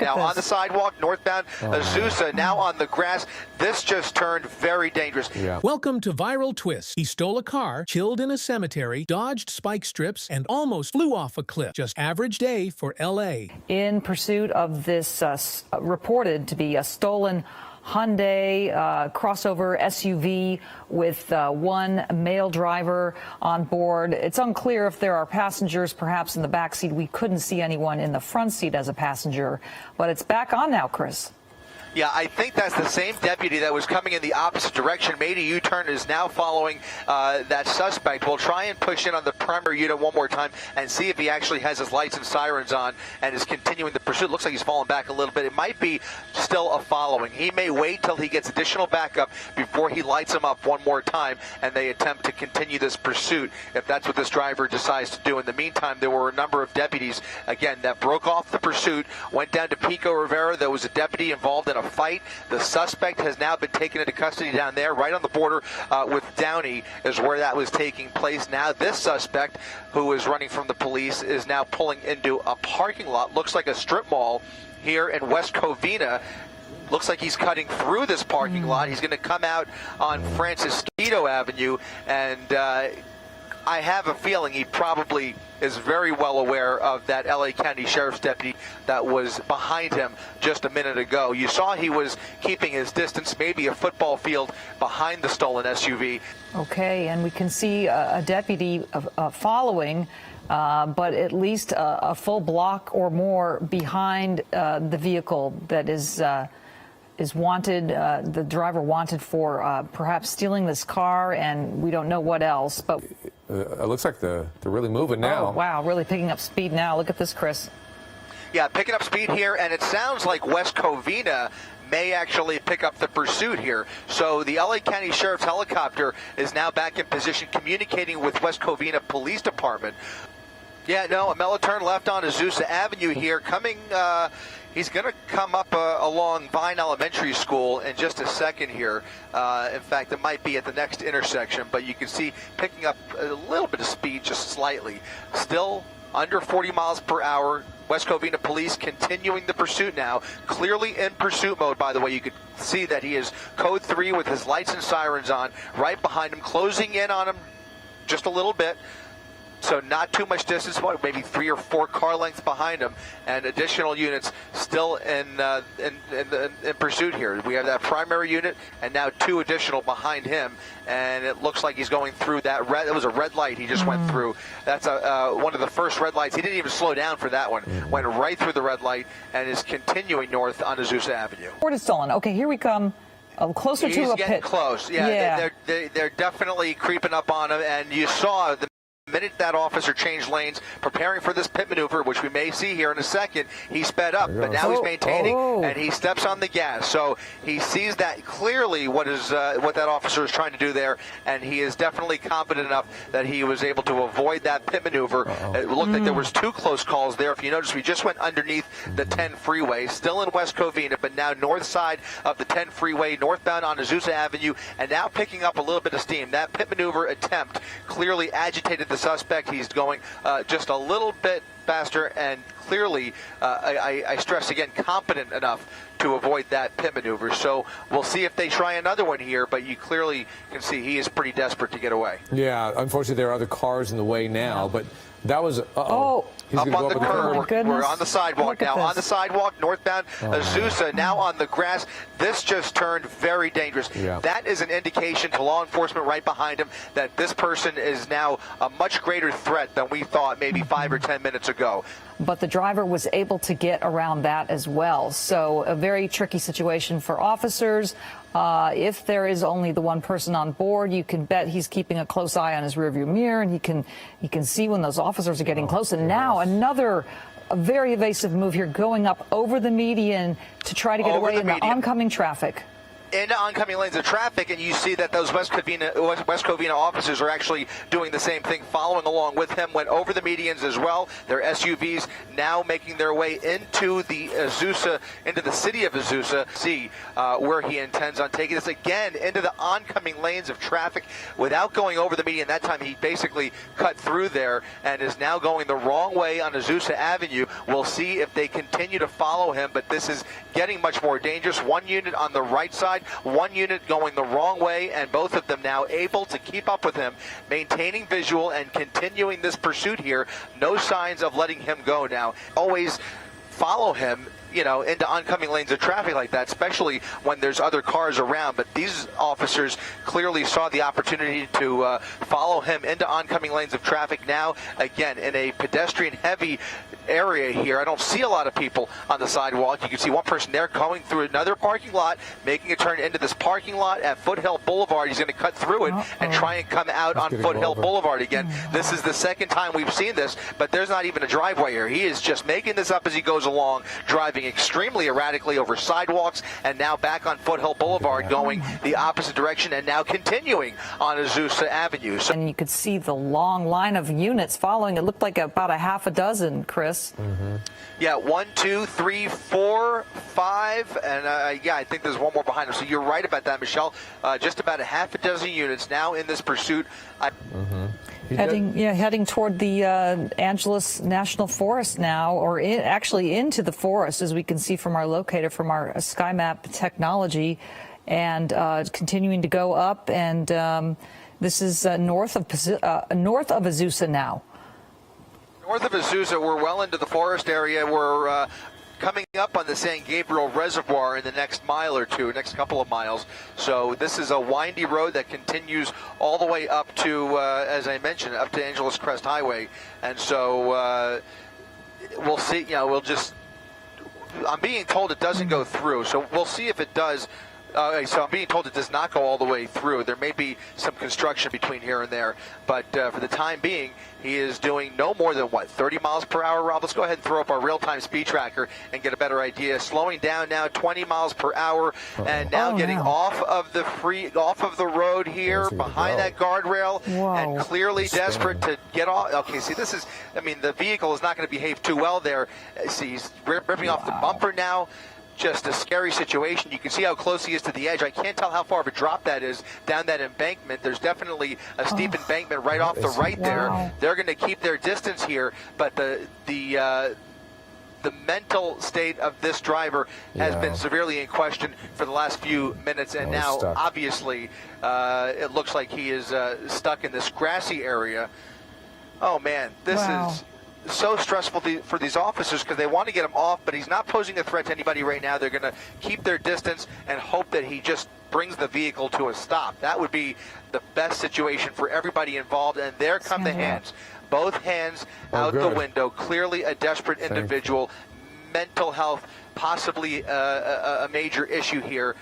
Now on the sidewalk, northbound Azusa, now on the grass. This just turned very dangerous. Yeah. Welcome to Viral Twist. He stole a car, chilled in a cemetery, dodged spike strips, and almost flew off a cliff. Just average day for L.A. In pursuit of this reported to be a stolen Hyundai crossover SUV with one male driver on board. It's unclear if there are passengers perhaps in the back seat. We couldn't see anyone in the front seat as a passenger, but it's back on now, Chris. Yeah, I think that's the same deputy that was coming in the opposite direction, made a U-turn, is now following that suspect. We'll try and push in on the primary unit one more time and see if he actually has his lights and sirens on and is continuing the pursuit. Looks like he's fallen back a little bit. It might be still a following. He may wait till he gets additional backup before he lights him up one more time and they attempt to continue this pursuit, if that's what this driver decides to do. In the meantime, there were a number of deputies, again, that broke off the pursuit, went down to Pico Rivera. There was a deputy involved in a fight. The suspect has now been taken into custody down there, right on the border with Downey is where that was taking place. Now this suspect, who is running from the police, is now pulling into a parking lot. Looks like a strip mall here in West Covina. Looks like he's cutting through this parking lot. He's going to come out on Francisquito Avenue, and I have a feeling he probably is very well aware of that L.A. County Sheriff's deputy that was behind him just a minute ago. You saw he was keeping his distance, maybe a football field behind the stolen SUV. Okay, and we can see a deputy following, but at least a full block or more behind the vehicle that is wanted, the driver wanted for perhaps stealing this car, and we don't know what else. But it looks like they're really moving now. Oh, wow, really picking up speed now. Look at this, Chris. Yeah, picking up speed here, and it sounds like West Covina may actually pick up the pursuit here. So the LA County Sheriff's helicopter is now back in position, communicating with West Covina Police Department. Yeah, no, a mellow turn left on Azusa Avenue here, coming. He's going to come up along Vine Elementary School in just a second here. In fact, it might be at the next intersection, but you can see picking up a little bit of speed, just slightly. Still under 40 miles per hour. West Covina Police continuing the pursuit now. Clearly in pursuit mode, by the way. You could see that he is code 3 with his lights and sirens on, right behind him, closing in on him just a little bit. So not too much distance, maybe 3 or 4 car lengths behind him, and additional units still in pursuit here. We have that primary unit and now 2 additional behind him, and it looks like he's going through that red. It was a red light he just went through. That's one of the first red lights. He didn't even slow down for that one. Went right through the red light and is continuing north on Azusa Avenue. Ford is stolen. Okay, here we come. Closer He's to a getting pit. close. Yeah. They're definitely creeping up on him, and you saw the minute that officer changed lanes, preparing for this pit maneuver, which we may see here in a second, he sped up, but now he's maintaining, and he steps on the gas. So he sees that clearly what that officer is trying to do there, and he is definitely confident enough that he was able to avoid that pit maneuver. It looked like there was 2 close calls there. If you notice, we just went underneath the 10 freeway, still in West Covina, but now north side of the 10 freeway, northbound on Azusa Avenue, and now picking up a little bit of steam. That pit maneuver attempt clearly agitated the suspect. He's going just a little bit faster and clearly, I stress again, competent enough to avoid that pit maneuver. So we'll see if they try another one here, but you clearly can see he is pretty desperate to get away. Yeah, unfortunately there are other cars in the way now, but that was, he's up gonna on go the up curb. We're on the sidewalk now. On the sidewalk, northbound Azusa, now on the grass. This just turned very dangerous. Yeah. That is an indication to law enforcement right behind him that this person is now a much greater threat than we thought maybe 5 or 10 minutes ago. But the driver was able to get around that as well. So a very tricky situation for officers. If there is only the one person on board, you can bet he's keeping a close eye on his rearview mirror, and he can see when those officers are getting close. And now another very evasive move here, going up over the median to try to get away in the oncoming traffic. into oncoming lanes of traffic, and you see that those West Covina officers are actually doing the same thing, following along with him, went over the medians as well. Their SUVs now making their way into the Azusa, into the city of Azusa. See where he intends on taking this again into the oncoming lanes of traffic without going over the median. That time he basically cut through there and is now going the wrong way on Azusa Avenue. We'll see if they continue to follow him, but this is getting much more dangerous. One unit on the right side, one unit going the wrong way, and both of them now able to keep up with him, maintaining visual and continuing this pursuit here. No signs of letting him go now. Always follow him, you know, into oncoming lanes of traffic like that, especially when there's other cars around. But these officers clearly saw the opportunity to follow him into oncoming lanes of traffic. Now, again, in a pedestrian-heavy area here, I don't see a lot of people on the sidewalk. You can see one person there going through another parking lot, making a turn into this parking lot at Foothill Boulevard. He's going to cut through it and try and come out on Foothill Boulevard again. This is the second time we've seen this, but there's not even a driveway here. He is just making this up as he goes along, driving extremely erratically over sidewalks, and now back on Foothill Boulevard going the opposite direction, and now continuing on Azusa Avenue. So, and you could see the long line of units following. It looked like about a half a dozen, Chris. yeah, 1, 2, 3, 4, 5, and yeah, I think there's one more behind him. So you're right about that, Michelle. Just about a half a dozen units now in this pursuit. Heading toward the Angeles National Forest now, or actually into the forest, as we can see from our locator, from our SkyMap technology, and continuing to go up. And this is north of Azusa now. North of Azusa, we're well into the forest area. We're coming up on the San Gabriel Reservoir in the next mile or two, next couple of miles. So this is a windy road that continues all the way up to, as I mentioned, up to Angeles Crest Highway. And so we'll see, you know, I'm being told it doesn't go through, so we'll see if it does. So I'm being told it does not go all the way through. There may be some construction between here and there, but for the time being, he is doing no more than, 30 miles per hour, Rob? Let's go ahead and throw up our real-time speed tracker and get a better idea. Slowing down now, 20 miles per hour, and now getting off of the road here, behind that guardrail, and clearly desperate to get off. Okay, see, this is, I mean, the vehicle is not going to behave too well there. See, he's ripping off the bumper now. Just a scary situation. You can see how close he is to the edge. I can't tell how far of a drop that is down that embankment. There's definitely a steep embankment right off the right there. They're going to keep their distance here, but the mental state of this driver has been severely in question for the last few minutes, and now obviously it looks like he is stuck in this grassy area. Oh man, this is so stressful for these officers because they want to get him off, but he's not posing a threat to anybody right now. They're going to keep their distance and hope that he just brings the vehicle to a stop. That would be the best situation for everybody involved, and there come the hands. Both hands out the window. Clearly a desperate individual. Mental health, possibly a major issue here.